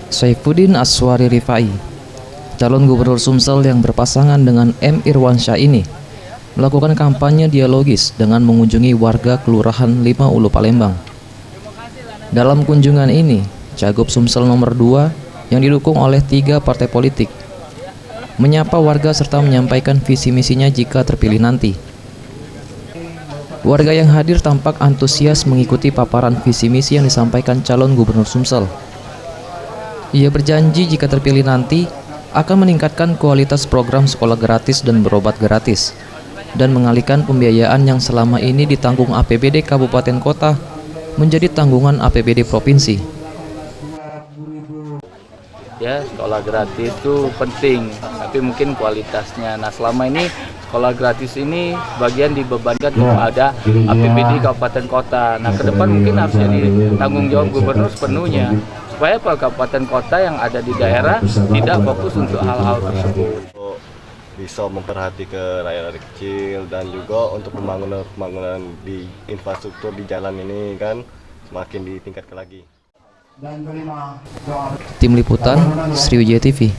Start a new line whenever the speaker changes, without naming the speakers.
Saifuddin Aswari Rifai, calon gubernur Sumsel yang berpasangan dengan M. Irwansyah ini, melakukan kampanye dialogis dengan mengunjungi warga Kelurahan 5 Ulu Palembang. Dalam kunjungan ini, Cagup Sumsel nomor 2 yang didukung oleh 3 partai politik menyapa warga serta menyampaikan visi misinya jika terpilih nanti. Warga yang hadir tampak antusias mengikuti paparan visi misi yang disampaikan calon gubernur Sumsel. Ia berjanji jika terpilih nanti akan meningkatkan kualitas program sekolah gratis dan berobat gratis, dan mengalihkan pembiayaan yang selama ini ditanggung APBD Kabupaten Kota menjadi tanggungan APBD Provinsi.
Ya, sekolah gratis itu penting, tapi mungkin kualitasnya. Nah, selama ini sekolah gratis ini bagian dibebankan kepada APBD Kabupaten Kota. Nah, ke depan mungkin harus jadi tanggung jawab gubernur sepenuhnya, supaya kabupaten kota yang ada di daerah tidak fokus untuk hal-hal tersebut.
Bisa memperhati ke rakyat kecil dan juga untuk pembangunan di infrastruktur di jalan ini kan semakin ditingkatkan lagi.
Tim Liputan Sriwijaya TV.